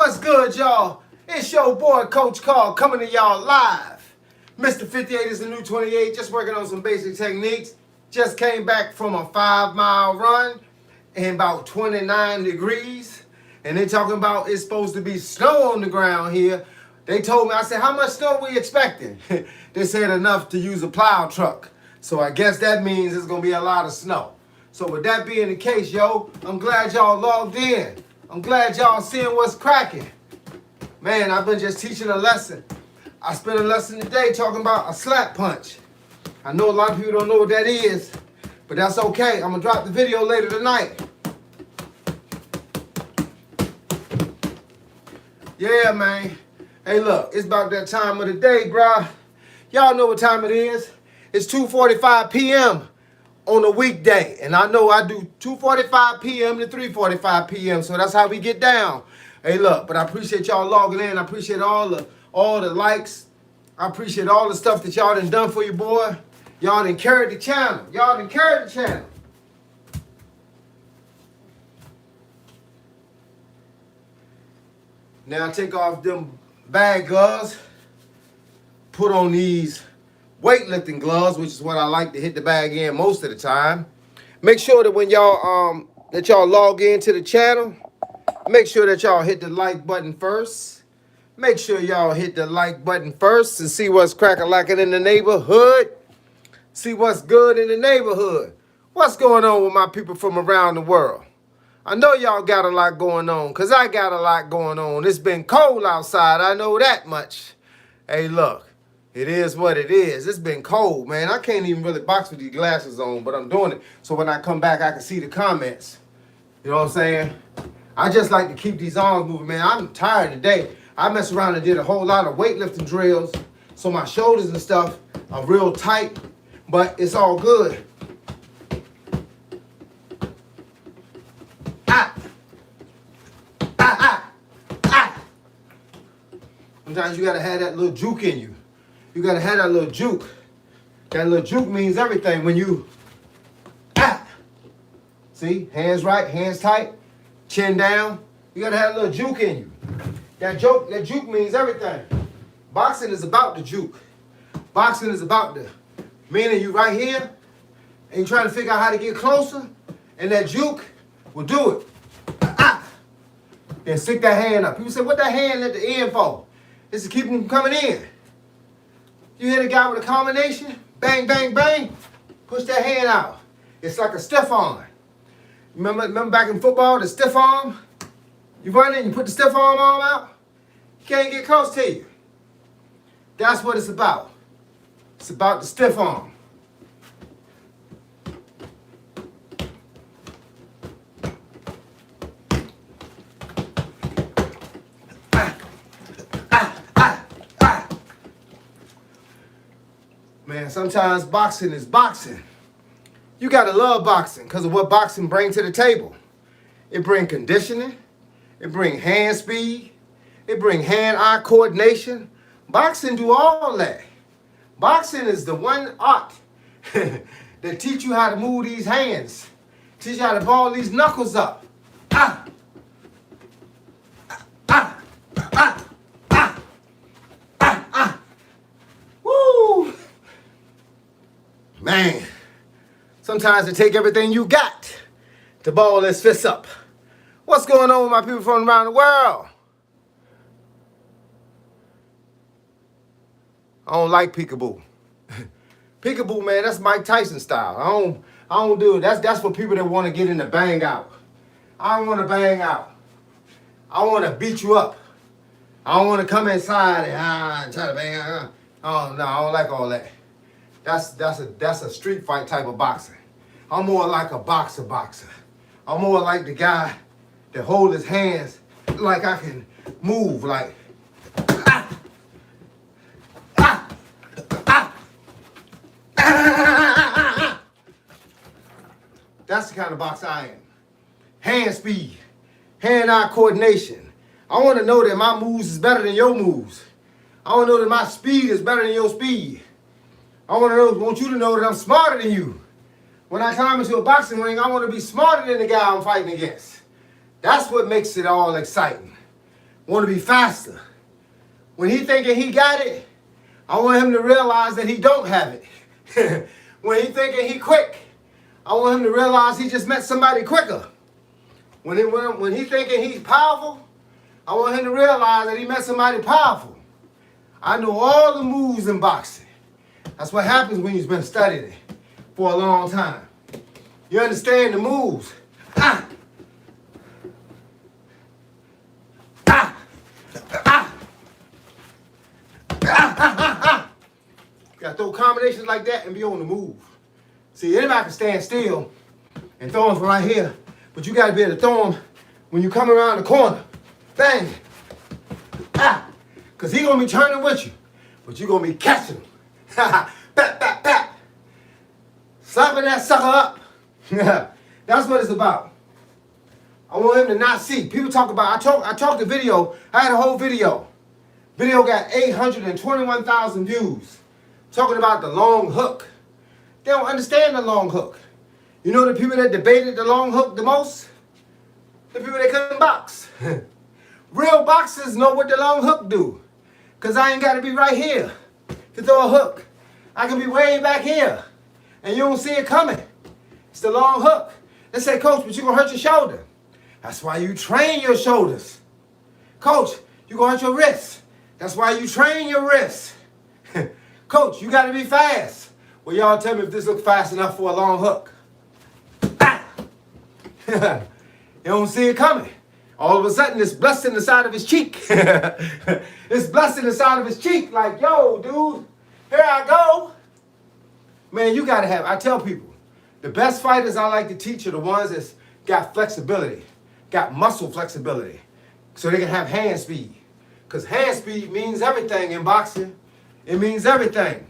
What's good, y'all? It's your boy, Coach Carl, coming to y'all live. Mr. 58 is the new 28, just working on some basic techniques. Just came back from a 5-mile run in about 29 degrees. And they talking about it's supposed to be snow on the ground here. They told me, I said, how much snow we expecting? They said enough to use a plow truck. So I guess that means it's going to be a lot of snow. So with that being the case, yo, I'm glad y'all logged in. I'm glad y'all seeing what's cracking. Man, I've been just teaching a lesson. I spent a lesson today talking about a slap punch. I know a lot of people don't know what that is, but that's okay. I'm going to drop the video later tonight. Yeah, man. Hey, look, it's about that time of the day, bruh. Y'all know what time it is. It's 2:45 p.m. on a weekday. And I know I do 2:45 p.m. to 3:45 p.m. So that's how we get down. Hey, look, but I appreciate y'all logging in. I appreciate all the likes. I appreciate all the stuff that y'all done for your boy. Y'all done carried the channel. Y'all done carried the channel. Now take off them bag gloves. Put on these weightlifting gloves, which is what I like to hit the bag in most of the time. Make sure that when y'all log into the channel, make sure that y'all hit the like button first. Make sure y'all hit the like button first and see what's crack-a-lacking in the neighborhood. See what's good in the neighborhood. What's going on with my people from around the world? I know y'all got a lot going on, because I got a lot going on. It's been cold outside, I know that much. Hey, look, it is what it is. It's been cold, man. I can't even really box with these glasses on, but I'm doing it so when I come back, I can see the comments. You know what I'm saying? I just like to keep these arms moving, man. I'm tired today. I messed around and did a whole lot of weightlifting drills, so my shoulders and stuff are real tight, but it's all good. Sometimes you gotta have that little juke in you. You gotta have that little juke. That little juke means everything when you, see, hands right, hands tight, chin down. You gotta have a little juke in you. That juke means everything. Boxing is about the juke. Boxing is about the, meaning you right here, and you're trying to figure out how to get closer, and that juke will do it. Then stick that hand up. People say, what that hand at the end for? It's to keep them coming in. You hit a guy with a combination, bang, bang, bang, push that hand out. It's like a stiff arm. Remember back in football, the stiff arm? You run in, you put the stiff arm out, he can't get close to you. That's what it's about. It's about the stiff arm. Man, sometimes boxing is boxing. You gotta love boxing because of what boxing brings to the table. It brings conditioning. It brings hand speed. It brings hand-eye coordination. Boxing do all that. Boxing is the one art that teach you how to move these hands. Teach you how to ball these knuckles up. Woo! Man, sometimes it take everything you got to ball this fist up. What's going on with my people from around the world? I don't like peekaboo. Peekaboo, man, that's Mike Tyson style. I don't do it. That's for people that want to get in the bang out. I don't want to bang out. I want to beat you up. I don't want to come inside and try to bang out. Oh no, I don't like all that. That's a street fight type of boxing. I'm more like a boxer. I'm more like the guy that hold his hands like I can move, like That's the kind of boxer I am. Hand speed, hand-eye coordination. I want to know that my moves is better than your moves. I want to know that my speed is better than your speed. I want you to know that I'm smarter than you. When I climb into a boxing ring, I want to be smarter than the guy I'm fighting against. That's what makes it all exciting. want to be faster. When he thinking he got it, I want him to realize that he don't have it. When he thinking he quick, I want him to realize he just met somebody quicker. When he thinking he's powerful, I want him to realize that he met somebody powerful. I know all the moves in boxing. That's what happens when you've been studying it for a long time. You understand the moves. Ah! Ah! Ah! You gotta throw combinations like that and be on the move. See, anybody can stand still and throw them from right here, but you gotta be able to throw them when you come around the corner. Bang! Ah! Because he's gonna be turning with you, but you're gonna be catching him. Pat, pat, pat. Slapping that sucker up. That's what it's about. I want him to not see. People talk about, I talked the video, I had a whole video. Video got 821,000 views. Talking about the long hook. They don't understand the long hook. You know the people that debated the long hook the most? The people that couldn't box. Real boxers know what the long hook do. Because I ain't got to be right here to throw a hook. I can be way back here. And you don't see it coming. It's the long hook. They say, Coach, but you're going to hurt your shoulder. That's why you train your shoulders. Coach, you're going to hurt your wrists. That's why you train your wrists. Coach, you got to be fast. Well, y'all tell me if this looks fast enough for a long hook. Ah! You don't see it coming. All of a sudden, it's blessed in the side of his cheek. It's blessed in the side of his cheek. Like, yo, dude, here I go. Man, you got to have, I tell people, the best fighters I like to teach are the ones that's got flexibility, got muscle flexibility, so they can have hand speed. Because hand speed means everything in boxing. It means everything.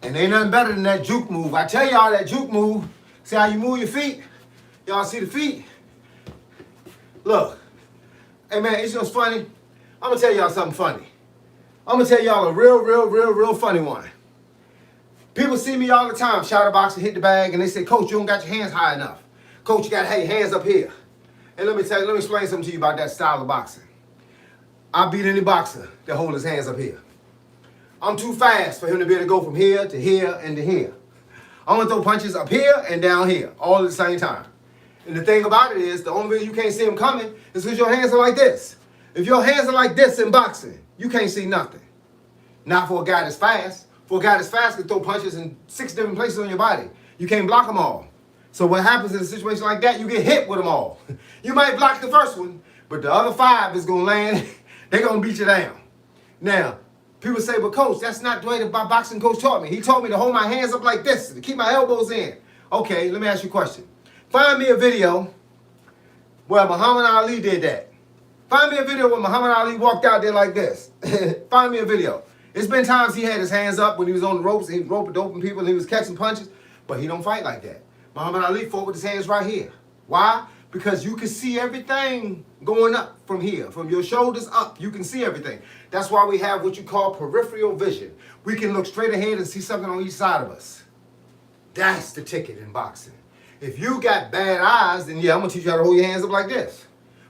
And ain't nothing better than that juke move. I tell y'all that juke move, see how you move your feet? Y'all see the feet? Look, hey man, it's just funny. I'm gonna tell y'all something funny. I'm gonna tell y'all a real funny one. People see me all the time, shadow boxing, hit the bag, and they say, Coach, you don't got your hands high enough. Coach, you gotta have your hands up here. And let me explain something to you about that style of boxing. I beat any boxer that hold his hands up here. I'm too fast for him to be able to go from here to here and to here. I'm gonna throw punches up here and down here, all at the same time. And the thing about it is, the only reason you can't see them coming is because your hands are like this. If your hands are like this in boxing, you can't see nothing. Not for a guy that's fast. For a guy that's fast can throw punches in 6 different places on your body. You can't block them all. So what happens in a situation like that, you get hit with them all. You might block the first one, but the other 5 is going to land. They're going to beat you down. Now, people say, but coach, that's not the way the boxing coach taught me. He taught me to hold my hands up like this, to keep my elbows in. Okay, let me ask you a question. Find me a video where Muhammad Ali did that. Find me a video where Muhammad Ali walked out there like this. Find me a video. It's been times he had his hands up when he was on the ropes, he was roping people, and he was catching punches, but he don't fight like that. Muhammad Ali fought with his hands right here. Why? Because you can see everything going up from here. From your shoulders up, you can see everything. That's why we have what you call peripheral vision. We can look straight ahead and see something on each side of us. That's the ticket in boxing. If you got bad eyes, then yeah, I'm going to teach you how to hold your hands up like this.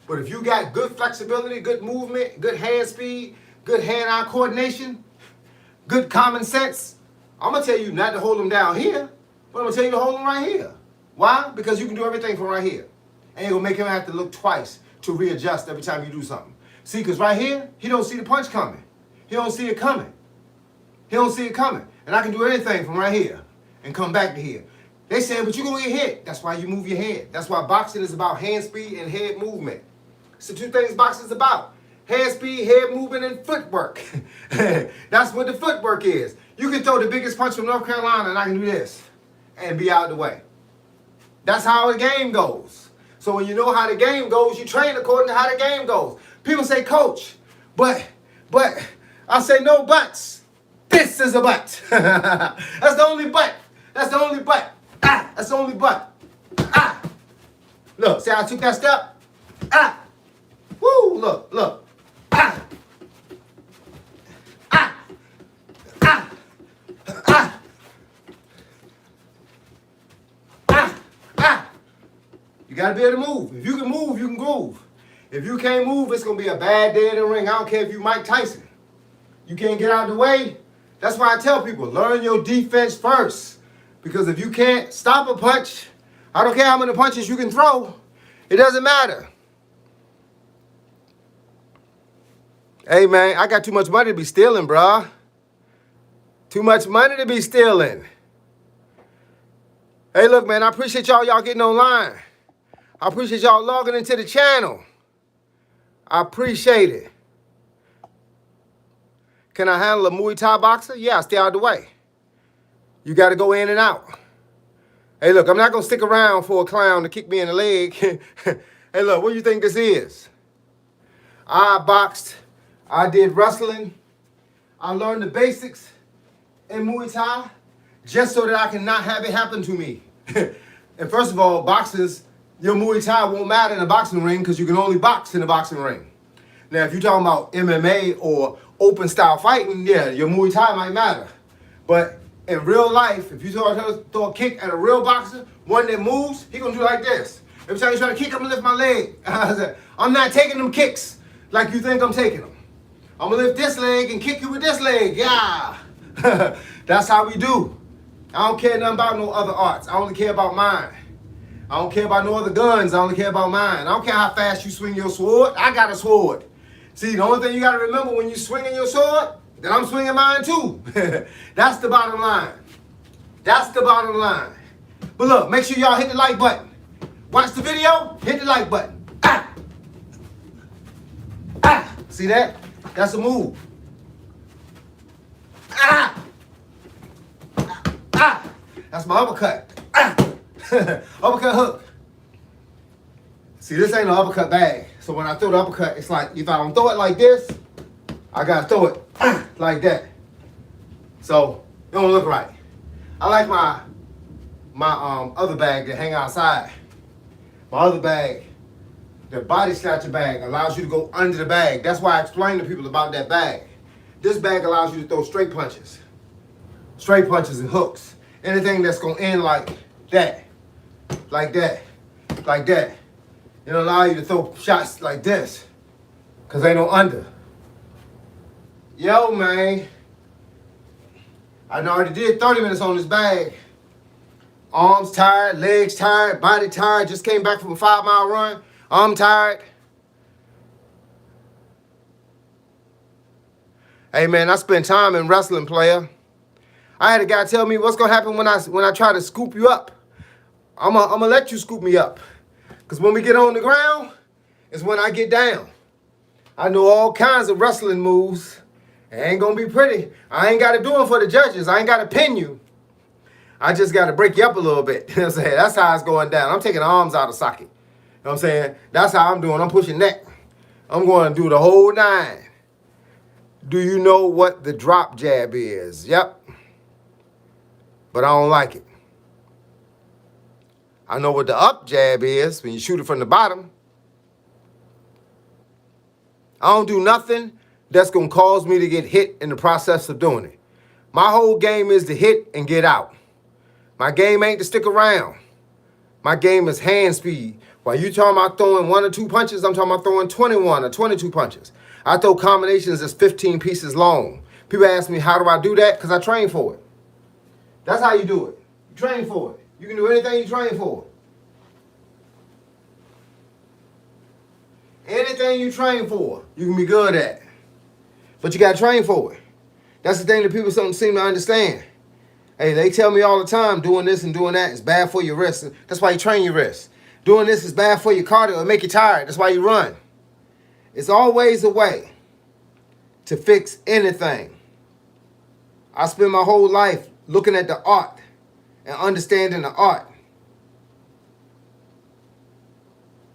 But if you got good flexibility, good movement, good hand speed, good hand-eye coordination, good common sense, I'm going to tell you not to hold them down here, but I'm going to tell you to hold them right here. Why? Because you can do everything from right here. And you're going to make him have to look twice to readjust every time you do something. See, because right here, he don't see the punch coming. He don't see it coming. He don't see it coming. And I can do anything from right here and come back to here. They say, but you're going to get hit. That's why you move your head. That's why boxing is about hand speed and head movement. It's the 2 things boxing is about. Hand speed, head movement, and footwork. That's what the footwork is. You can throw the biggest punch from North Carolina and I can do this and be out of the way. That's how the game goes. So when you know how the game goes, you train according to how the game goes. People say, Coach, but, I say no buts. This is a but. That's the only but. That's the only but. Ah, that's the only but. Ah. Look, see how I took that step? Ah. Woo, look. Ah. Ah. Ah. Ah. Ah. Ah. You got to be able to move. If you can move, you can groove. If you can't move, it's going to be a bad day in the ring. I don't care if you Mike Tyson. You can't get out of the way. That's why I tell people, learn your defense first. Because if you can't stop a punch, I don't care how many punches you can throw. It doesn't matter. Hey, man, I got too much money to be stealing, bruh. Too much money to be stealing. Hey, look, man, I appreciate y'all getting online. I appreciate y'all logging into the channel. I appreciate it. Can I handle a Muay Thai boxer? Yeah, stay out of the way. You got to go in and out. Hey, look, I'm not going to stick around for a clown to kick me in the leg. Hey, look, what do you think this is? I boxed. I did wrestling. I learned the basics in Muay Thai just so that I can not have it happen to me. And first of all, boxers, your Muay Thai won't matter in a boxing ring because you can only box in a boxing ring. Now, if you're talking about MMA or open style fighting, yeah, your Muay Thai might matter. But in real life, if you throw a kick at a real boxer, one that moves, he gonna do like this. Every time you try to kick, I'm gonna lift my leg. I'm not taking them kicks like you think I'm taking them. I'm gonna lift this leg and kick you with this leg. Yeah. That's how we do. I don't care nothing about no other arts. I only care about mine. I don't care about no other guns. I only care about mine. I don't care how fast you swing your sword. I got a sword. See, the only thing you got to remember when you're swinging your sword, that I'm swinging mine too. That's the bottom line. That's the bottom line. But look, make sure y'all hit the like button. Watch the video, hit the like button. Ah! Ah! See that? That's a move. Ah! Ah! Ah! That's my uppercut. Ah! Uppercut hook. See, this ain't an uppercut bag. So when I throw the uppercut, it's like, if I don't throw it like this, I gotta throw it like that. So it don't look right. I like my other bag that hang outside. My other bag, the body snatcher bag, allows you to go under the bag. That's why I explain to people about that bag. This bag allows you to throw straight punches and hooks. Anything that's gonna end like that, like that, like that. It'll allow you to throw shots like this, because ain't no under. Yo, man. I already did 30 minutes on this bag. Arms tired, legs tired, body tired. Just came back from a 5-mile run. I'm tired. Hey, man, I spent time in wrestling, player. I had a guy tell me what's going to happen when I try to scoop you up. I'm gonna let you scoop me up. Because when we get on the ground, is when I get down. I know all kinds of wrestling moves. It ain't going to be pretty. I ain't got to do them for the judges. I ain't got to pin you. I just got to break you up a little bit. You know what I'm saying? That's how it's going down. I'm taking arms out of socket. You know what I'm saying? That's how I'm doing. I'm pushing neck. I'm going to do the whole 9. Do you know what the drop jab is? Yep. But I don't like it. I know what the up jab is when you shoot it from the bottom. I don't do nothing that's going to cause me to get hit in the process of doing it. My whole game is to hit and get out. My game ain't to stick around. My game is hand speed. While you talking about throwing 1 or 2 punches, I'm talking about throwing 21 or 22 punches. I throw combinations that's 15 pieces long. People ask me, how do I do that? Because I train for it. That's how you do it. You train for it. You can do anything you train for. Anything you train for, you can be good at. But you got to train for it. That's the thing that people don't seem to understand. Hey, they tell me all the time, doing this and doing that is bad for your wrist. That's why you train your wrist. Doing this is bad for your cardio. It'll make you tired. That's why you run. It's always a way to fix anything. I spend my whole life looking at the art and understanding the art.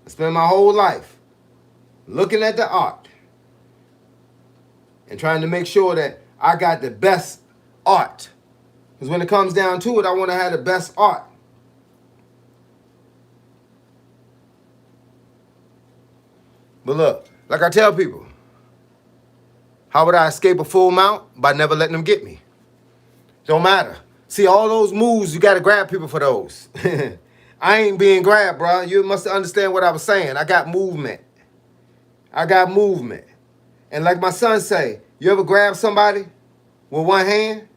I spend my whole life looking at the art and trying to make sure that I got the best art. Because when it comes down to it, I want to have the best art. But look, like I tell people, how would I escape a full mount? By never letting them get me. Don't matter. See, all those moves, you got to grab people for those. I ain't being grabbed, bro. You must understand what I was saying. I got movement. I got movement. And like my son say, you ever grab somebody with one hand?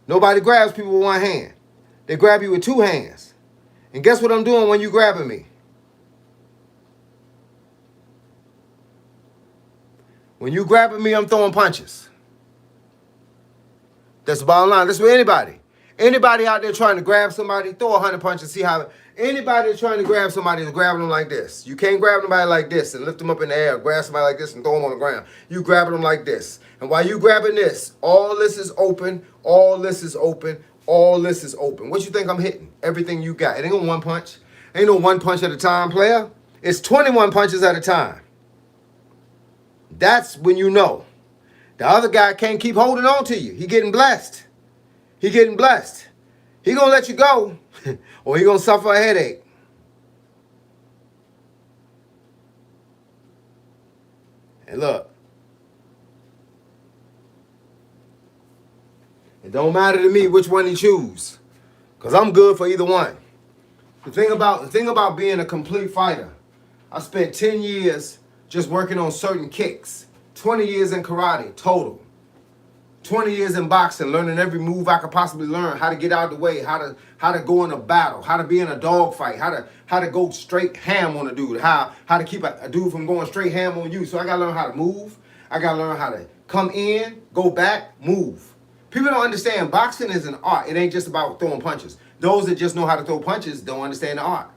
Nobody grabs people with one hand. They grab you with two hands. And guess what I'm doing when you grabbing me? When you grabbing me, I'm throwing punches. That's the bottom line. That's for anybody. Anybody out there trying to grab somebody, throw 100 punches. See how anybody that's trying to grab somebody is grabbing them like this. You can't grab somebody like this and lift them up in the air. Grab somebody like this and throw them on the ground. You grabbing them like this. And while you grabbing this, all this is open. All this is open. All this is open. What you think I'm hitting? Everything you got. It ain't no one punch. Ain't no one punch at a time, player. It's 21 punches at a time. That's when you know. The other guy can't keep holding on to you. He getting blessed. He getting blessed. He gonna let you go, or he gonna suffer a headache. And look, it don't matter to me which one he choose, cause I'm good for either one. The thing about being a complete fighter, I spent 10 years just working on certain kicks. 20 years in karate total. 20 years in boxing, learning every move I could possibly learn, how to get out of the way, how to go in a battle, how to be in a dog fight, how to go straight ham on a dude, how to keep a dude from going straight ham on you. So I gotta learn how to move. I gotta learn how to come in, go back, move. People don't understand boxing is an art. It ain't just about throwing punches. Those that just know how to throw punches don't understand the art.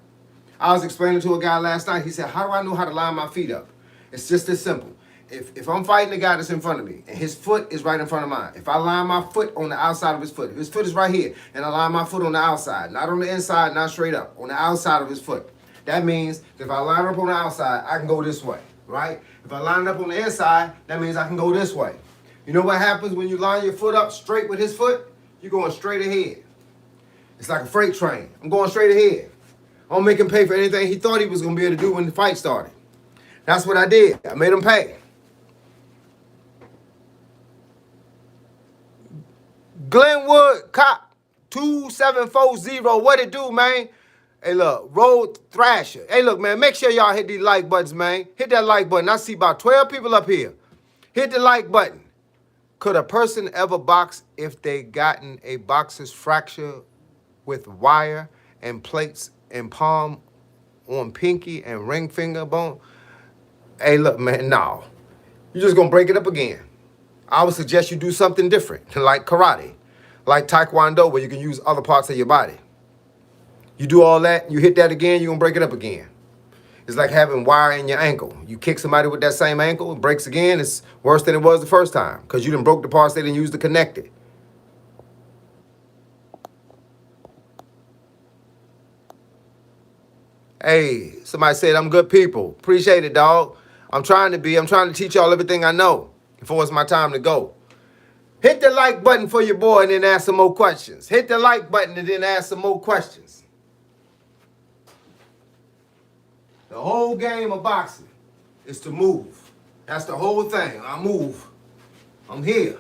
I was explaining to a guy last night, he said, how do I know how to line my feet up? It's just this simple. If I'm fighting the guy that's in front of me and his foot is right in front of mine, if I line my foot on the outside of his foot, if his foot is right here and I line my foot on the outside, not on the inside, not straight up, on the outside of his foot, that means if I line up on the outside, I can go this way, right? If I line it up on the inside, that means I can go this way. You know what happens when you line your foot up straight with his foot? You're going straight ahead. It's like a freight train. I'm going straight ahead. I don't make him pay for anything he thought he was going to be able to do when the fight started. That's what I did. I made him pay. Glenwood Cop 2740. What it do, man? Hey, look, Road Thrasher. Hey, look, man, make sure y'all hit these like buttons, man. Hit that like button. I see about 12 people up here. Hit the like button. Could a person ever box if they gotten a boxer's fracture with wire and plates and palm on pinky and ring finger bone? Hey, look, man, no. You're just going to break it up again. I would suggest you do something different, like karate, like taekwondo, where you can use other parts of your body. You do all that, you hit that again, you're going to break it up again. It's like having wire in your ankle. You kick somebody with that same ankle, it breaks again, it's worse than it was the first time because you done broke the parts they didn't use to connect it. Hey, somebody said I'm good people. Appreciate it, dog. I'm trying to teach y'all everything I know before it's my time to go. Hit the like button for your boy and then ask some more questions. Hit the like button and then ask some more questions. The whole game of boxing is to move. That's the whole thing. I move. I'm here.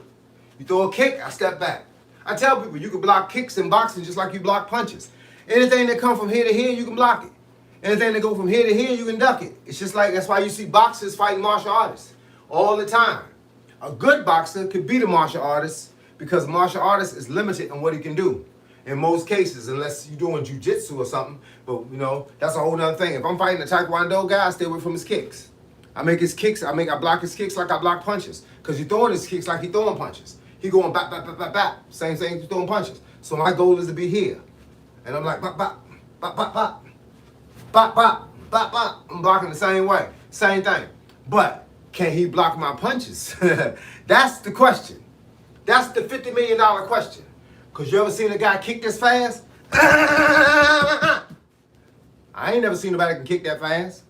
You throw a kick, I step back. I tell people you can block kicks in boxing just like you block punches. Anything that come from here to here, you can block it. Anything that go from here to here, you can duck it. It's just like, that's why you see boxers fighting martial artists all the time. A good boxer could beat a martial artist because martial artist is limited in what he can do. In most cases, unless you're doing jiu-jitsu or something. But, you know, that's a whole nother thing. If I'm fighting a taekwondo guy, I stay away from his kicks. I block his kicks like I block punches. Because you're throwing his kicks like he's throwing punches. He going bap, bap, bap, bap, bap. Same thing, he's throwing punches. So my goal is to be here. And I'm like, bap, bap, bap, bap, bap. Bop, bop, bop, bop. I'm blocking the same way. Same thing. But can he block my punches? That's the question. That's the $50 million question. Because you ever seen a guy kick this fast? I ain't never seen nobody can kick that fast.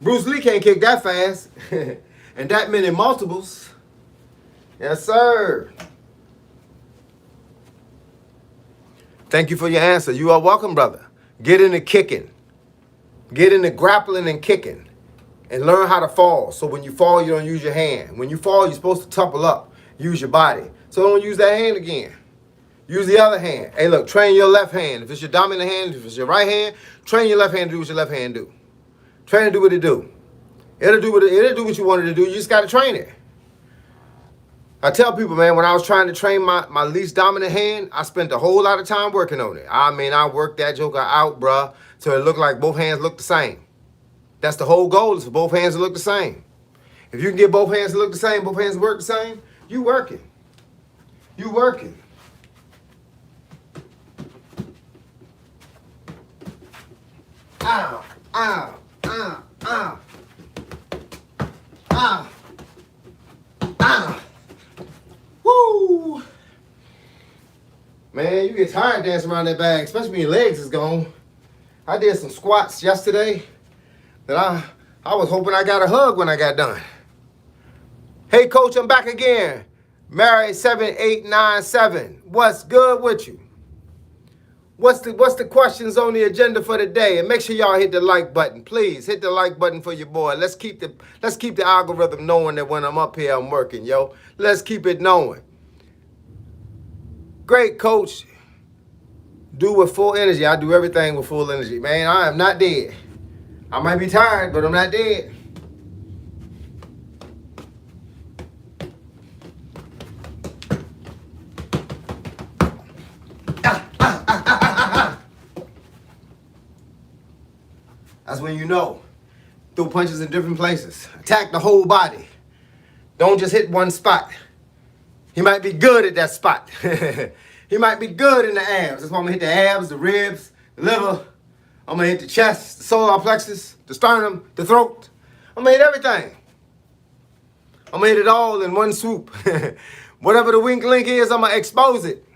Bruce Lee can't kick that fast. And that many multiples. Yes, sir. Thank you for your answer. You are welcome, brother. Get into kicking. Get into grappling and kicking. And learn how to fall. So when you fall, you don't use your hand. When you fall, you're supposed to topple up. Use your body. So don't use that hand again. Use the other hand. Hey, look, train your left hand. If it's your dominant hand, if it's your right hand, train your left hand to do what your left hand do. Train do what it do. It'll do what you want it to do. You just got to train it. I tell people, man, when I was trying to train my least dominant hand, I spent a whole lot of time working on it. I mean, I worked that joker out, bruh, so it looked like both hands look the same. That's the whole goal, is for both hands to look the same. If you can get both hands to look the same, both hands work the same, you working. You working. Ow, ow, ow, ow. Ow. Ow. Woo! Man, you get tired dancing around that bag, especially when your legs is gone. I did some squats yesterday that I was hoping I got a hug when I got done. Hey, Coach, I'm back again. Mary 7897. What's good with you? What's the questions on the agenda for today? And make sure y'all hit the like button. Please hit the like button for your boy. Let's keep the algorithm knowing that when I'm up here, I'm working, yo. Let's keep it knowing. Great, Coach. Do with full energy. I do everything with full energy. Man, I am not dead. I might be tired, but I'm not dead. That's when you know. Throw punches in different places. Attack the whole body. Don't just hit one spot. He might be good at that spot. He might be good in the abs. That's why I'm going to hit the abs, the ribs, the liver. I'm going to hit the chest, the solar plexus, the sternum, the throat. I'm going to hit everything. I'm going to hit it all in one swoop. Whatever the weak link is, I'm going to expose it.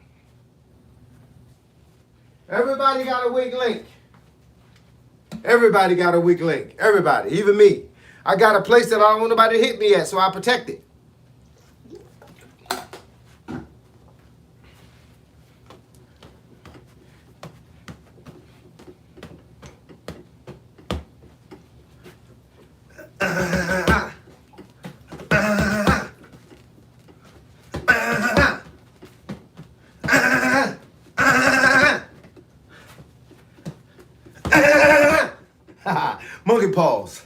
Everybody got a weak link. Everybody got a weak link. Everybody, even me. I got a place that I don't want nobody to hit me at, so I protect it. Monkey paws.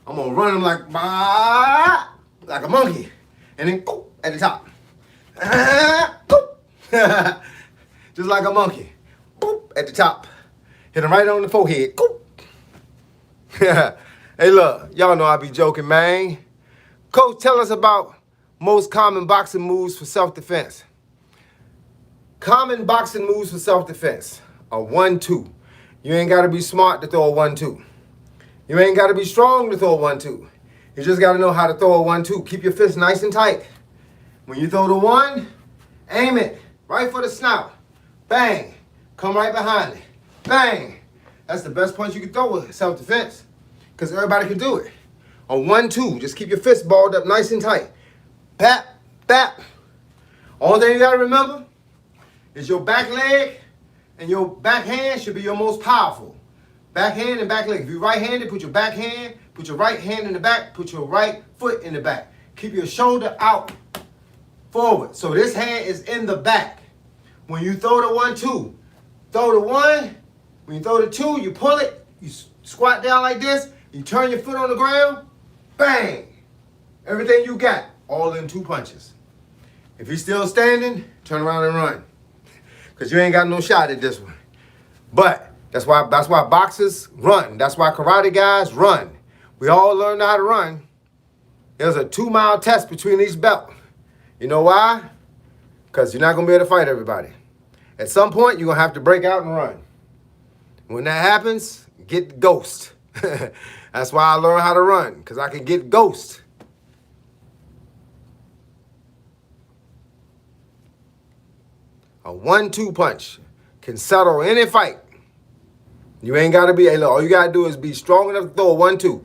I'm gonna run them like a monkey, and then at the top, just like a monkey, at the top. Hit them right on the forehead. Hey, look, y'all know I be joking, man. Coach, tell us about most common boxing moves for self-defense. Common boxing moves for self-defense. A 1-2. You ain't gotta be smart to throw a 1-2. You ain't got to be strong to throw a 1-2. You just got to know how to throw a 1-2. Keep your fist nice and tight. When you throw the 1, aim it right for the snout. Bang. Come right behind it. Bang. That's the best punch you can throw with self-defense, because everybody can do it. A 1-2, just keep your fist balled up nice and tight. Pap, pap. Only thing you got to remember is your back leg and your back hand should be your most powerful. Back hand and back leg. If you're right-handed, put your back hand, put your right hand in the back, put your right foot in the back. Keep your shoulder out forward. So this hand is in the back. When you throw the 1-2, throw the 1. When you throw the 2, you pull it, you squat down like this, you turn your foot on the ground, bang. Everything you got, all in 2 punches. If you're still standing, turn around and run, because you ain't got no shot at this one. But that's why boxers run. That's why karate guys run. We all learn how to run. There's a 2-mile test between each belt. You know why? Because you're not going to be able to fight everybody. At some point, you're going to have to break out and run. When that happens, get ghost. That's why I learned how to run, because I can get ghost. A 1-2 punch can settle any fight. You ain't got to be, hey, look, all you got to do is be strong enough to throw a 1-2.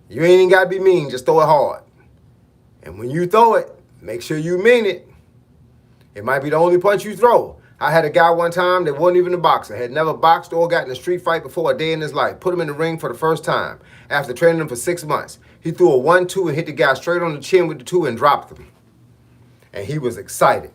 You ain't even got to be mean, just throw it hard. And when you throw it, make sure you mean it. It might be the only punch you throw. I had a guy one time that wasn't even a boxer, had never boxed or gotten a street fight before a day in his life. Put him in the ring for the first time after training him for 6 months. He threw a 1-2 and hit the guy straight on the chin with the 2 and dropped him. And he was excited.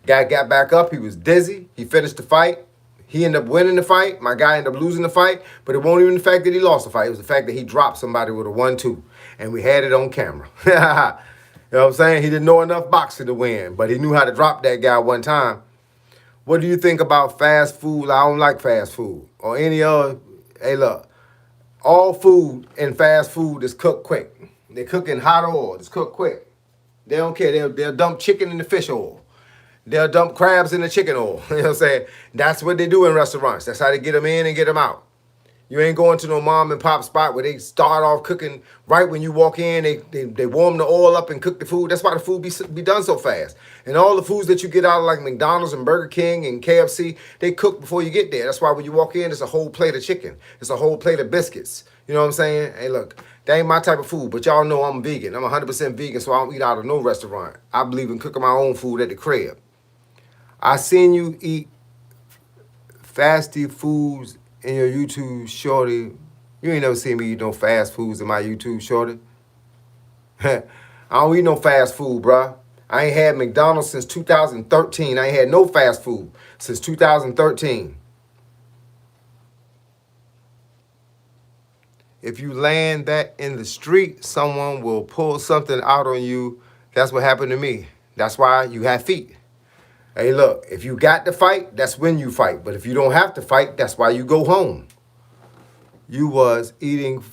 Guy got back up, he was dizzy, he finished the fight. He ended up winning the fight. My guy ended up losing the fight. But it wasn't even the fact that he lost the fight. It was the fact that he dropped somebody with a 1-2. And we had it on camera. You know what I'm saying? He didn't know enough boxing to win. But he knew how to drop that guy one time. What do you think about fast food? I don't like fast food. Or any other. Hey, look. All food in fast food is cooked quick. They cook in hot oil. It's cooked quick. They don't care. They'll dump chicken in the fish oil. They'll dump crabs in the chicken oil. You know what I'm saying? That's what they do in restaurants. That's how they get them in and get them out. You ain't going to no mom and pop spot where they start off cooking right when you walk in. They warm the oil up and cook the food. That's why the food be done so fast. And all the foods that you get out of like McDonald's and Burger King and KFC, they cook before you get there. That's why when you walk in, it's a whole plate of chicken. It's a whole plate of biscuits. You know what I'm saying? Hey, look, that ain't my type of food, but y'all know I'm vegan. I'm 100% vegan, so I don't eat out of no restaurant. I believe in cooking my own food at the crib. I seen you eat fasty foods in your YouTube, shorty. You ain't never seen me eat no fast foods in my YouTube, shorty. I don't eat no fast food, bruh. I ain't had McDonald's since 2013. I ain't had no fast food since 2013. If you land that in the street, someone will pull something out on you. That's what happened to me. That's why you have feet. Hey, look, if you got to fight, that's when you fight. But if you don't have to fight, that's why you go home. You was eating,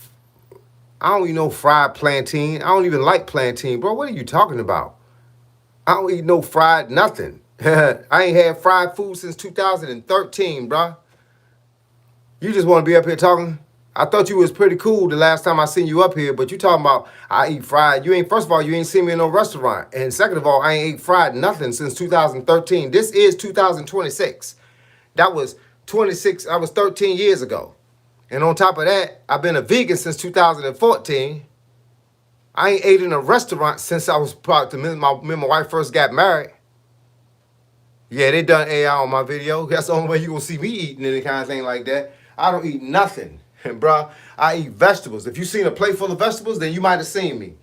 I don't eat no fried plantain. I don't even like plantain. Bro, what are you talking about? I don't eat no fried nothing. I ain't had fried food since 2013, bro. You just want to be up here talking? I thought you was pretty cool the last time I seen you up here, but you talking about I eat fried. You ain't, first of all, you ain't seen me in no restaurant. And second of all, I ain't ate fried nothing since 2013. This is 2026. That was 26, I was 13 years ago. And on top of that, I've been a vegan since 2014. I ain't ate in a restaurant since I was probably, when my wife first got married. Yeah, they done AI on my video. That's the only way you gonna see me eating any kind of thing like that. I don't eat nothing. And bruh, I eat vegetables. If you seen a plate full of vegetables, then you might have seen me.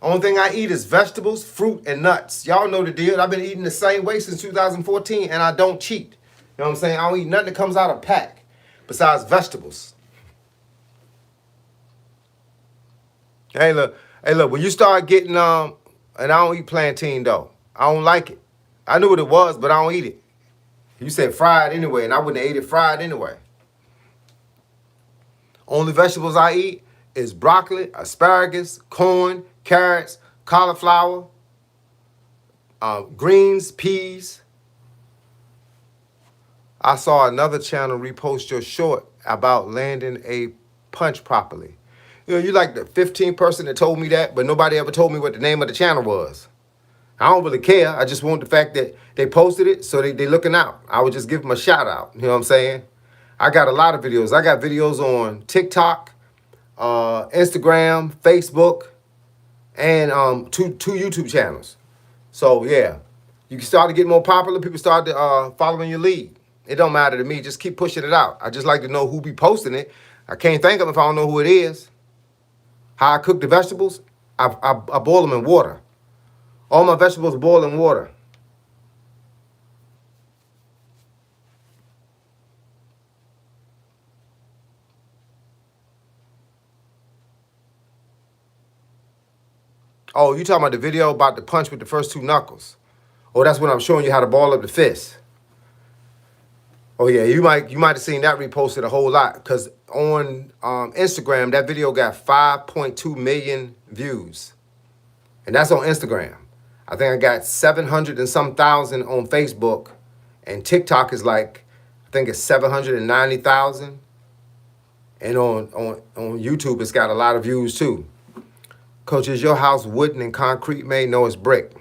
Only thing I eat is vegetables, fruit, and nuts. Y'all know the deal. I've been eating the same way since 2014, and I don't cheat. You know what I'm saying? I don't eat nothing that comes out of pack besides vegetables. Hey, look, when you start getting, and I don't eat plantain, though. I don't like it. I knew what it was, but I don't eat it. You said fried anyway, and I wouldn't have ate it fried anyway. Only vegetables I eat is broccoli, asparagus, corn, carrots, cauliflower, greens, peas. I saw another channel repost your short about landing a punch properly. You know, you like the 15th person that told me that, but nobody ever told me what the name of the channel was. I don't really care. I just want the fact that they posted it, so they looking out. I would just give them a shout out. You know what I'm saying? I got a lot of videos. I got videos on TikTok, Instagram, Facebook, and two YouTube channels. So yeah, you start to get more popular. People start to following your lead. It don't matter to me. Just keep pushing it out. I just like to know who be posting it. I can't think of it if I don't know who it is. How I cook the vegetables, I boil them in water. All my vegetables boil in water. Oh, you talking about the video about the punch with the first two knuckles? Oh, that's when I'm showing you how to ball up the fist. Oh yeah, you might have seen that reposted a whole lot, because on Instagram that video got 5.2 million views, and that's on Instagram. I think I got 700 and some thousand on Facebook, and TikTok is like, I think it's 790,000, and on YouTube it's got a lot of views too. Coach, is your house wooden and concrete made? No, it's brick.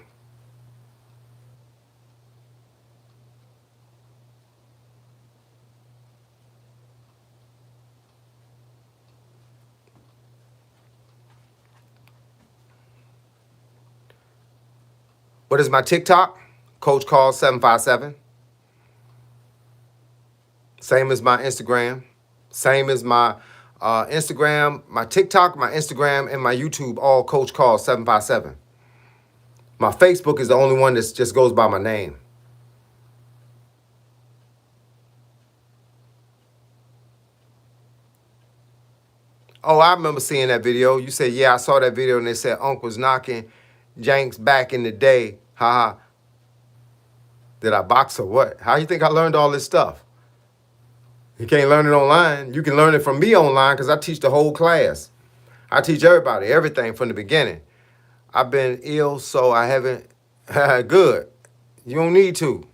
What is my TikTok? Coach Carl 757. Same as my Instagram. Same as my Instagram, my TikTok, my Instagram, and my YouTube, all Coach Carl 757. My Facebook is the only one that just goes by my name. Oh, I remember seeing that video. You said, yeah, I saw that video, and they said Unc was knocking Janks back in the day. Ha ha. Did I box or what? How you think I learned all this stuff? You can't learn it online. You can learn it from me online because I teach the whole class. I teach everybody, everything from the beginning. I've been ill, so I haven't. Good. You don't need to.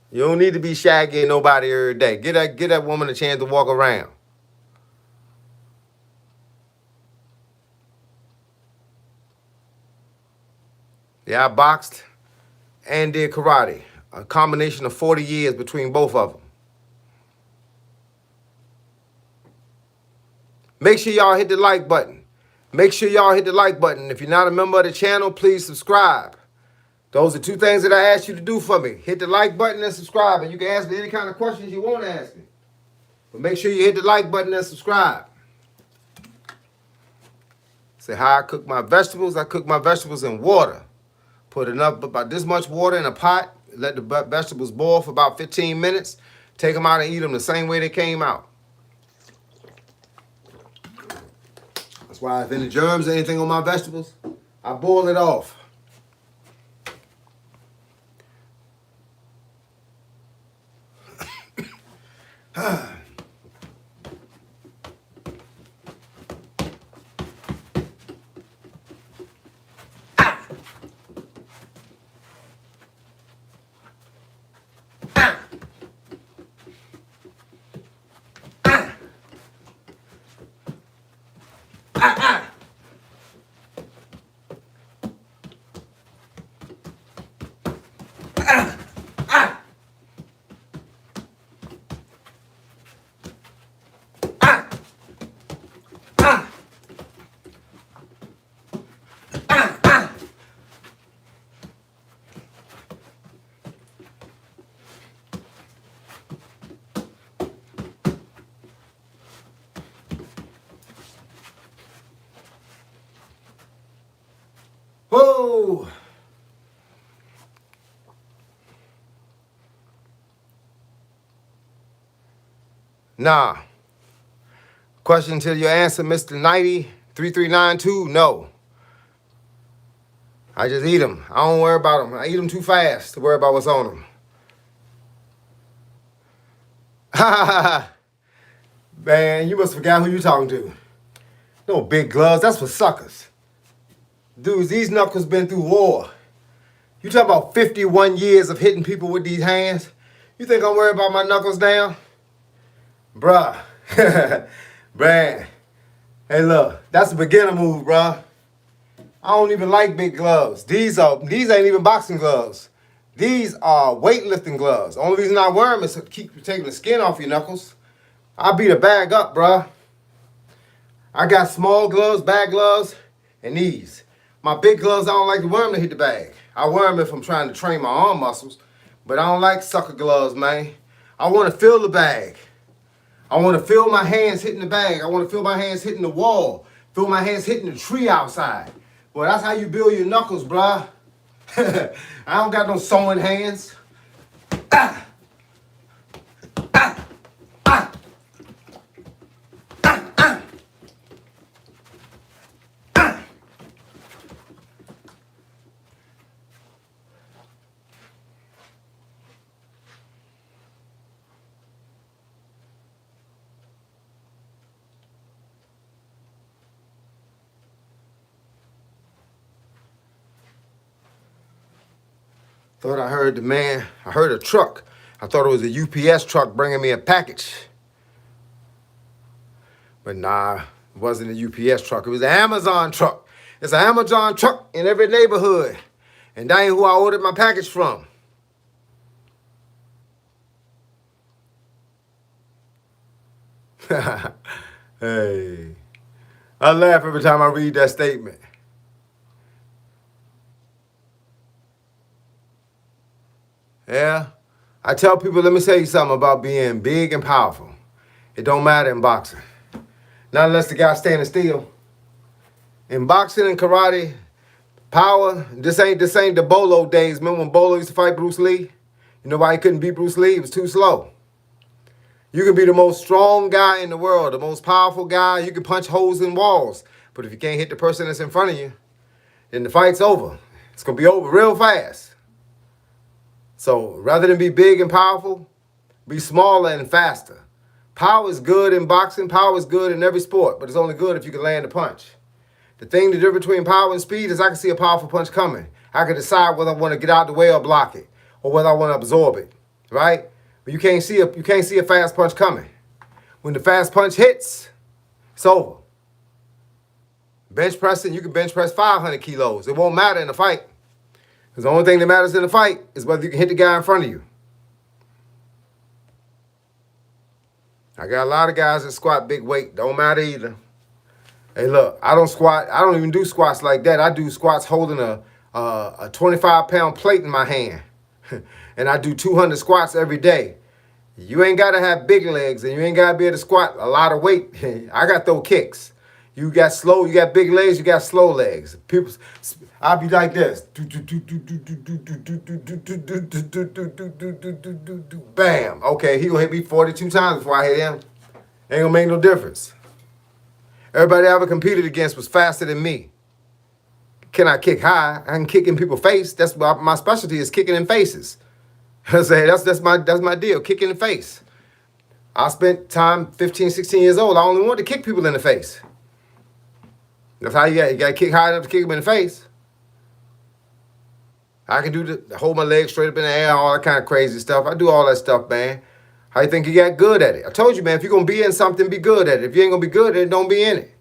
You don't need to be shagging nobody every day. Get that woman a chance to walk around. Yeah, I boxed and did karate. A combination of 40 years between both of them. Make sure y'all hit the like button. Make sure y'all hit the like button. If you're not a member of the channel, please subscribe. Those are two things that I asked you to do for me. Hit the like button and subscribe. And you can ask me any kind of questions you want to ask me. But make sure you hit the like button and subscribe. Say how I cook my vegetables. I cook my vegetables in water. Put enough, about this much water in a pot. Let the vegetables boil for about 15 minutes. Take them out and eat them the same way they came out. That's why if any germs or anything on my vegetables, I boil it off. Whoa! Nah. Question till you answer, Mr. 903392. No. I just eat them. I don't worry about them. I eat them too fast to worry about what's on them. Man, you must forget who you talking to. No big gloves. That's for suckers. Dudes, these knuckles been through war. You talking about 51 years of hitting people with these hands? You think I'm worried about my knuckles down? Bruh. Man. Hey, look. That's a beginner move, bruh. I don't even like big gloves. These ain't even boxing gloves. These are weightlifting gloves. The only reason I wear them is to keep taking the skin off your knuckles. I beat a bag up, bruh. I got small gloves, bag gloves, and these. My big gloves, I don't like to wear them to hit the bag. I wear them if I'm trying to train my arm muscles, but I don't like sucker gloves, man. I want to feel the bag. I want to feel my hands hitting the bag. I want to feel my hands hitting the wall. Feel my hands hitting the tree outside. Well, that's how you build your knuckles, bruh. I don't got no sewing hands. Ah! Ah! Ah! Ah! Ah! Ah! Thought I heard I heard a truck. I thought it was a UPS truck bringing me a package. But nah, it wasn't a UPS truck. It was an Amazon truck. It's an Amazon truck in every neighborhood. And that ain't who I ordered my package from. Hey, I laugh every time I read that statement. Yeah, I tell people, let me tell you something about being big and powerful. It don't matter in boxing. Not unless the guy's standing still. In boxing and karate, power, this ain't the Bolo days. Remember when Bolo used to fight Bruce Lee? You know why he couldn't beat Bruce Lee? He was too slow. You can be the most strong guy in the world, the most powerful guy. You can punch holes in walls. But if you can't hit the person that's in front of you, then the fight's over. It's going to be over real fast. So rather than be big and powerful, be smaller and faster. Power is good in boxing. Power is good in every sport, but it's only good if you can land a punch. The difference between power and speed is I can see a powerful punch coming. I can decide whether I want to get out of the way or block it, or whether I want to absorb it, right? But you can't see a fast punch coming. When the fast punch hits, it's over. Bench pressing, you can bench press 500 kilos. It won't matter in a fight. Because the only thing that matters in a fight is whether you can hit the guy in front of you. I got a lot of guys that squat big weight. Don't matter either. Hey, look, I don't squat. I don't even do squats like that. I do squats holding a 25-pound plate in my hand. And I do 200 squats every day. You ain't got to have big legs, and you ain't got to be able to squat a lot of weight. I got those kicks. You got big legs, you got slow legs. I'll be like this. Bam. Okay, he gonna hit me 42 times before I hit him. Ain't gonna make no difference. Everybody I ever competed against was faster than me. Can I kick high? I can kick in people's face. That's my specialty is kicking in faces. I say that's my deal, kicking in the face. I spent time 15, 16 years old. I only wanted to kick people in the face. That's how you got to kick high enough to kick them in the face. I can do hold my legs straight up in the air, all that kind of crazy stuff. I do all that stuff, man. How you think you got good at it? I told you, man, if you're going to be in something, be good at it. If you ain't going to be good at it, don't be in it.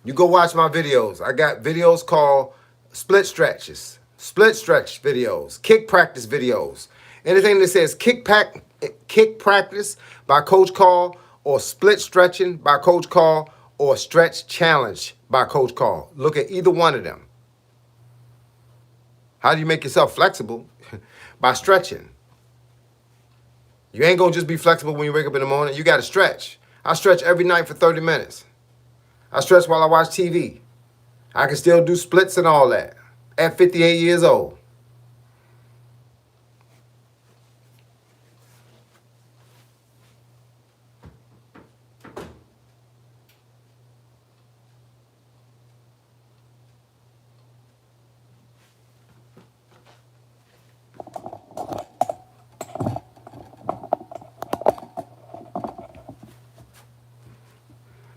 You go watch my videos. I got videos called split stretches, split stretch videos, kick practice videos. Anything that says kick practice by Coach Carl, or split stretching by Coach Carl, or stretch challenge by Coach Carl. Look at either one of them. How do you make yourself flexible? By stretching. You ain't gonna just be flexible when you wake up in the morning. You gotta stretch. I stretch every night for 30 minutes. I stretch while I watch TV. I can still do splits and all that at 58 years old.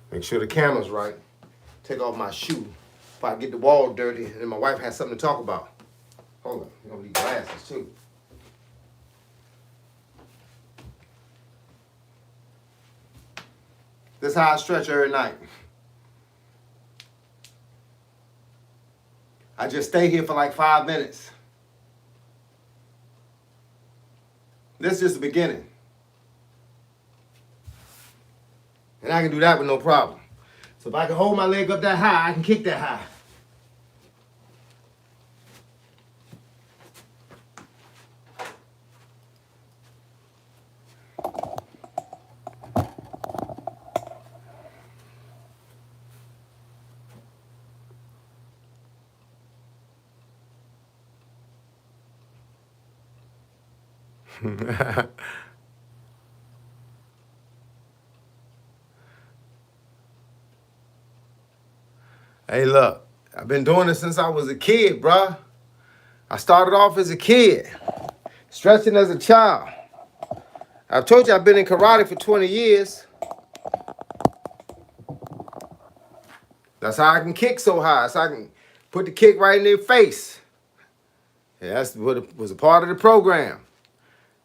Make sure the camera's right. Take off my shoe if I get the wall dirty and my wife has something to talk about. Hold on, I'm gonna need glasses too. This is how I stretch every night. I just stay here for like 5 minutes. This is just the beginning. And I can do that with no problem. So if I can hold my leg up that high, I can kick that high. Hey, look, I've been doing this since I was a kid, bruh. I started off as a kid, stretching as a child. I've told you I've been in karate for 20 years. That's how I can kick so high. So I can put the kick right in their face. Yeah, that's what was a part of the program.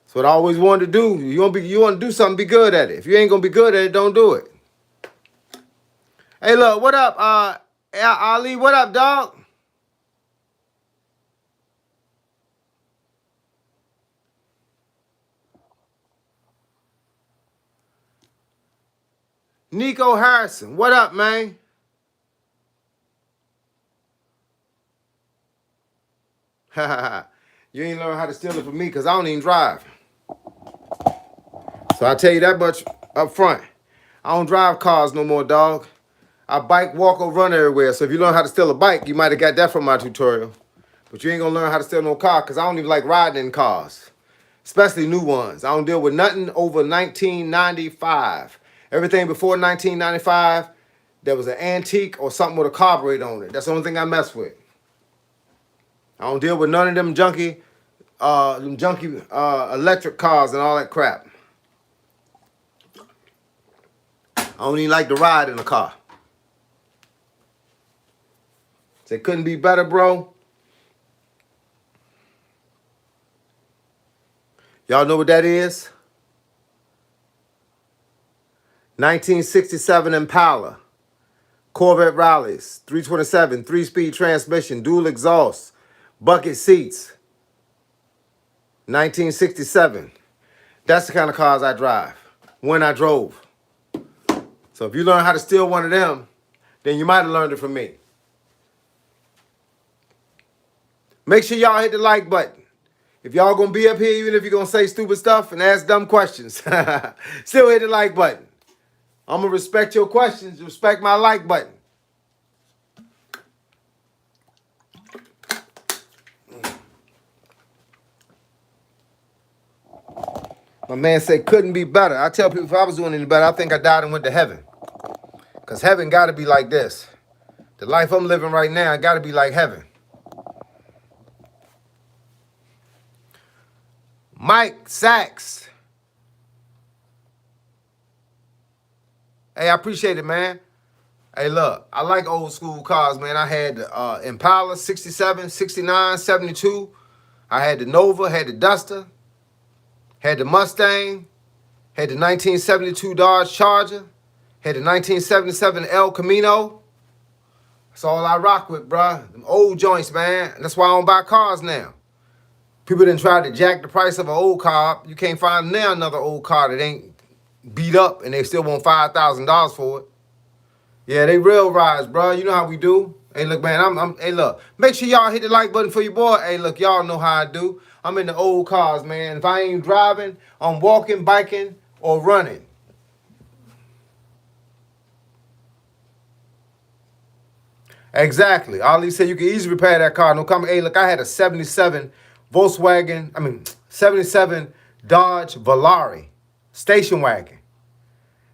That's what I always wanted to do. You want to do something, be good at it. If you ain't gonna be good at it, don't do it. Hey, look, what up, Ali? What up, dog? Nico Harrison, what up, man? You ain't learn how to steal it from me because I don't even drive. So I tell you that much up front. I don't drive cars no more, dog. I bike, walk, or run everywhere. So if you learn how to steal a bike, you might have got that from my tutorial. But you ain't gonna learn how to steal no car, because I don't even like riding in cars, especially new ones. I don't deal with nothing over 1995. Everything before 1995, there was an antique or something with a carburetor on it. That's the only thing I mess with. I don't deal with none of them junky electric cars and all that crap. I don't even like to ride in a car. They couldn't be better, bro. Y'all know what that is? 1967 Impala. Corvette rallies. 327, 3-speed transmission, dual exhaust, bucket seats. 1967. That's the kind of cars I drive. When I drove. So if you learn how to steal one of them, then you might have learned it from me. Make sure y'all hit the like button. If y'all gonna be up here, even if you're gonna say stupid stuff and ask dumb questions, still hit the like button. I'm gonna respect your questions, respect my like button. My man said couldn't be better. I tell people if I was doing any better, I think I died and went to heaven. Because heaven gotta be like this. The life I'm living right now gotta be like heaven. Mike Sachs. Hey, I appreciate it, man. Hey, look, I like old school cars, man. I had the Impala, 67, 69, 72. I had the Nova, had the Duster, had the Mustang, had the 1972 Dodge Charger, had the 1977 El Camino. That's all I rock with, bruh. Them old joints, man. That's why I don't buy cars now. People done tried to jack the price of an old car. You can't find now another old car that ain't beat up and they still want $5,000 for it. Yeah, they real rise, bro. You know how we do. Hey, look, man, hey, look. Make sure y'all hit the like button for your boy. Hey, look, y'all know how I do. I'm in the old cars, man. If I ain't driving, I'm walking, biking, or running. Exactly. Ali said you can easily repair that car. No comment. Hey, look, I had a 77 Dodge Volare station wagon.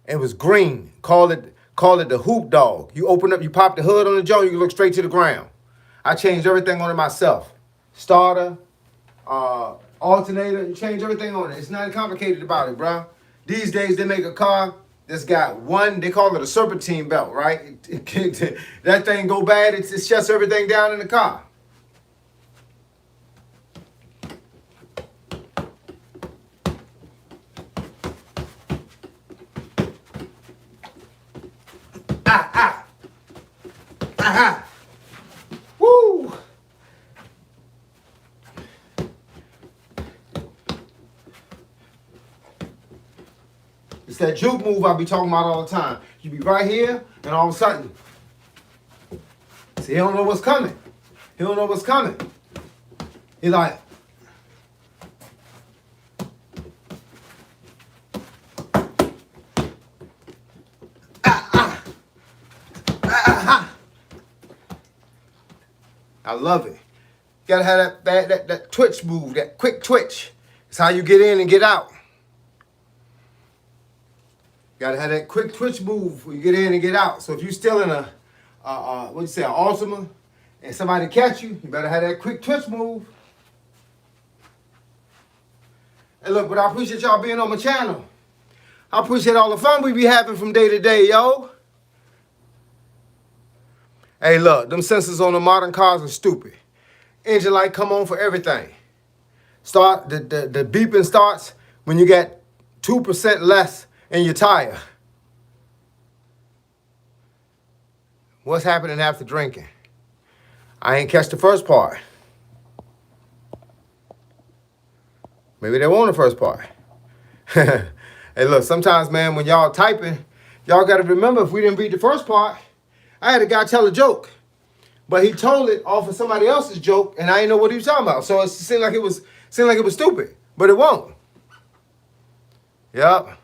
It was green. Call it the Hoop Dog. You open up, you pop the hood on the joint, you can look straight to the ground. I changed everything on it myself. Starter, alternator, you change everything on it. It's not complicated about it, bro. These days they make a car that's got one, they call it a serpentine belt, right? That thing go bad, it shuts everything down in the car. Aha! Woo! It's that juke move I be talking about all the time. You be right here, and all of a sudden, see, he don't know what's coming. He don't know what's coming. He like, I love it. You gotta have that twitch move, that quick twitch. It's how you get in and get out. You gotta have that quick twitch move when you get in and get out. So if you're still in an Altima, and somebody catch you, you better have that quick twitch move. And look, but I appreciate y'all being on my channel. I appreciate all the fun we be having from day to day, yo. Hey, look, them sensors on the modern cars are stupid. Engine light come on for everything. The beeping starts when you get 2% less in your tire. What's happening after drinking? I ain't catch the first part. Maybe they want the first part. Hey, look, sometimes, man, when y'all typing, y'all got to remember if we didn't read the first part, I had a guy tell a joke, but he told it off of somebody else's joke, and I didn't know what he was talking about. So it seemed like it was stupid, but it won't. Yep.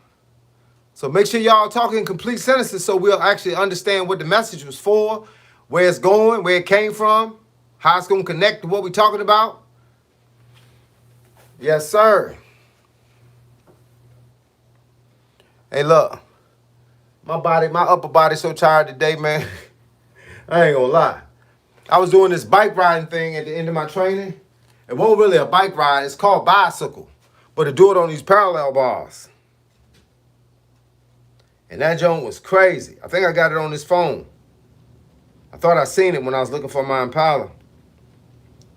So make sure y'all talking complete sentences so we'll actually understand what the message was for, where it's going, where it came from. How it's gonna connect to what we talking about? Yes, sir. Hey, look, my upper body so tired today, man. I ain't gonna lie. I was doing this bike riding thing at the end of my training. It wasn't really a bike ride. It's called bicycle. But to do it on these parallel bars. And that joint was crazy. I think I got it on this phone. I thought I seen it when I was looking for my Impala.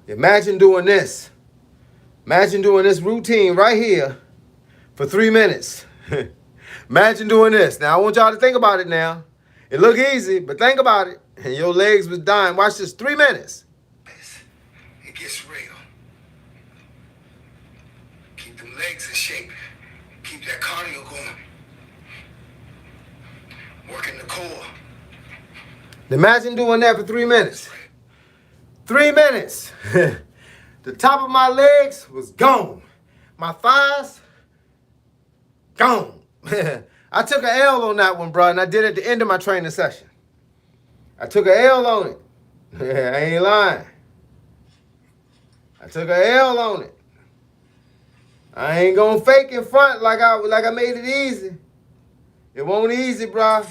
Imagine doing this. Imagine doing this routine right here for 3 minutes. Imagine doing this. Now, I want y'all to think about it now. It look easy, but think about it. And your legs was dying. Watch this, 3 minutes. It gets real. Keep them legs in shape. Keep that cardio going. Working the core. Imagine doing that for 3 minutes. 3 minutes. The top of my legs was gone. My thighs, gone. I took an L on that one, bro, and I did it at the end of my training session. I took an L on it. I ain't lying. I took an L on it. I ain't gonna fake in front like I made it easy. It wasn't easy, bro.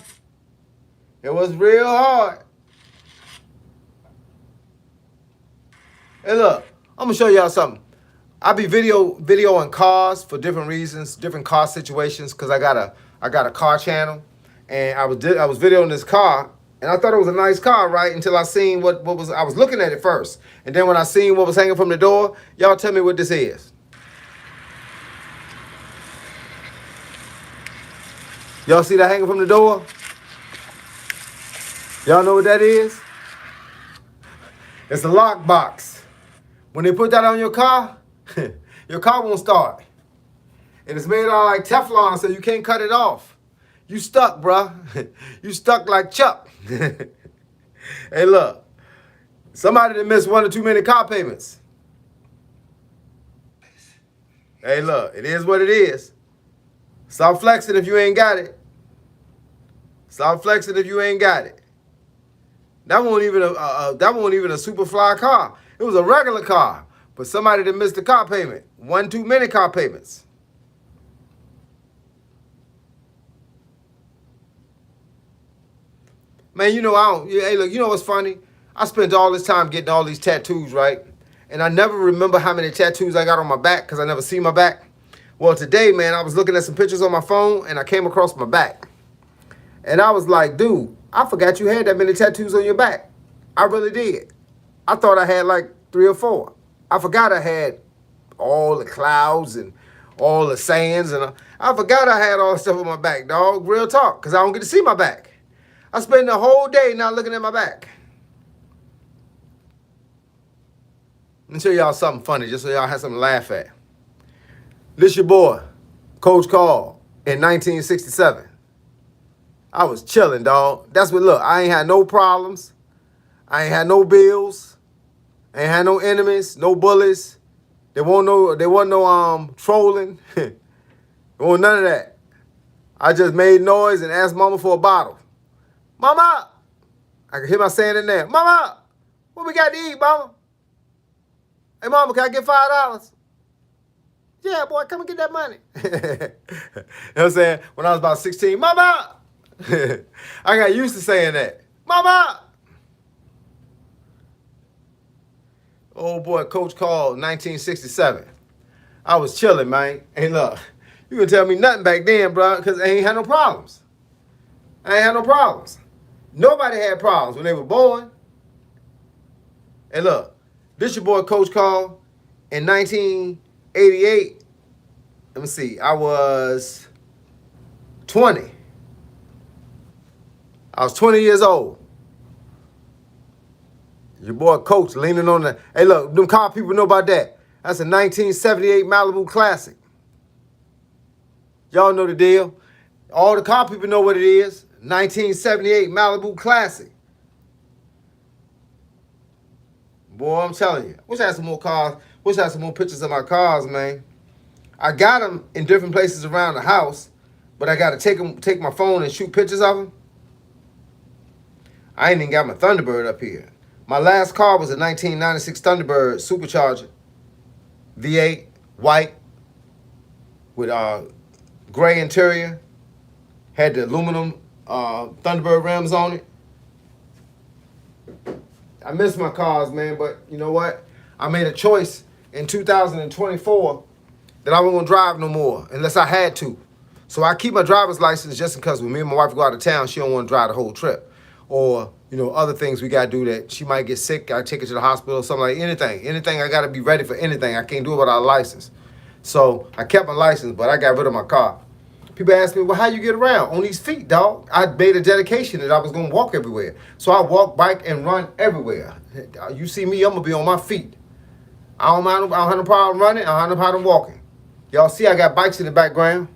It was real hard. Hey, look, I'm gonna show y'all something. I be videoing cars for different reasons, different car situations, cause I got a car channel, and I was videoing this car, and I thought it was a nice car, right? Until I seen what was I was looking at it first, and then when I seen what was hanging from the door, y'all tell me what this is. Y'all see that hanging from the door? Y'all know what that is? It's a lock box. When they put that on your car won't start. And it's made out of like Teflon, so you can't cut it off. You stuck, bruh. You stuck like Chuck. Hey, look. Somebody that missed 1 or 2 minute car payments. Hey, look. It is what it is. Stop flexing if you ain't got it. Stop flexing if you ain't got it. That wasn't even a super fly car. It was a regular car. But somebody that missed the car payment. 1, 2 minute car payments. Man, you know, hey, look, you know what's funny? I spent all this time getting all these tattoos, right? And I never remember how many tattoos I got on my back because I never see my back. Well, today, man, I was looking at some pictures on my phone and I came across my back. And I was like, dude, I forgot you had that many tattoos on your back. I really did. I thought I had like 3 or 4. I forgot I had all the clouds and all the sands. And I forgot I had all the stuff on my back, dog. Real talk, because I don't get to see my back. I spend the whole day not looking at my back. Let me show y'all something funny, just so y'all have something to laugh at. This your boy, Coach Carl, in 1967. I was chilling, dog. That's what, look, I ain't had no problems. I ain't had no bills. I ain't had no enemies, no bullies. There wasn't no trolling. There wasn't none of that. I just made noise and asked mama for a bottle. Mama! I could hear my saying in there. Mama! What we got to eat, mama? Hey, mama, can I get $5? Yeah, boy, come and get that money. You know what I'm saying? When I was about 16, mama! I got used to saying that. Mama! Old boy, Coach Carl, 1967. I was chilling, man. Hey, look, you couldn't tell me nothing back then, bro, because I ain't had no problems. I ain't had no problems. Nobody had problems when they were born. Hey, look, this your boy, Coach Carl, in 1988. Let me see, I was 20. I was 20 years old. Your boy Coach leaning on the... Hey, look, them car people know about that. That's a 1978 Malibu Classic. Y'all know the deal. All the car people know what it is. 1978 Malibu Classic. Boy, I'm telling you. Wish I had some more cars. Wish I had some more pictures of my cars, man. I got them in different places around the house, but I got to take my phone and shoot pictures of them. I ain't even got my Thunderbird up here. My last car was a 1996 Thunderbird Supercharger, V8, white, with gray interior. Had the aluminum Thunderbird rims on it. I miss my cars, man, but you know what? I made a choice in 2024 that I wasn't gonna drive no more unless I had to. So I keep my driver's license just because when me and my wife go out of town, she don't want to drive the whole trip. Or, you know, other things we gotta do that she might get sick, I take her to the hospital, something like anything. Anything, I gotta be ready for anything. I can't do it without a license. So I kept my license, but I got rid of my car. People ask me, well, how you get around? On these feet, dog. I made a dedication that I was gonna walk everywhere. So I walk, bike, and run everywhere. You see me, I'm gonna be on my feet. I don't have no problem running, I don't have no problem walking. Y'all see I got bikes in the background.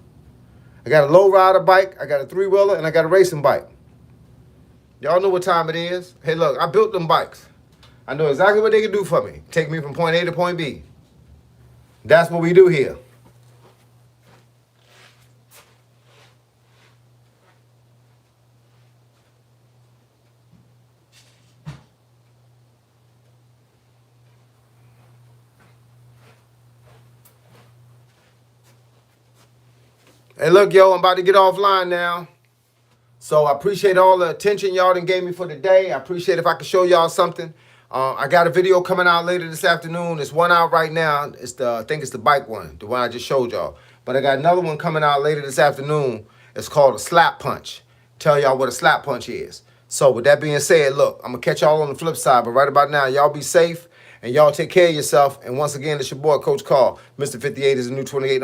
I got a low rider bike, I got a 3-wheeler, and I got a racing bike. Y'all know what time it is. Hey, look, I built them bikes. I know exactly what they can do for me. Take me from point A to point B. That's what we do here. Hey, look, yo, I'm about to get offline now. So I appreciate all the attention y'all done gave me for the day. I appreciate if I could show y'all something. I got a video coming out later this afternoon. There's one out right now. I think it's the bike one, the one I just showed y'all. But I got another one coming out later this afternoon. It's called a slap punch. Tell y'all what a slap punch is. So with that being said, look, I'm going to catch y'all on the flip side. But right about now, y'all be safe and y'all take care of yourself. And once again, it's your boy, Coach Carl. Mr. 58 is the new 28.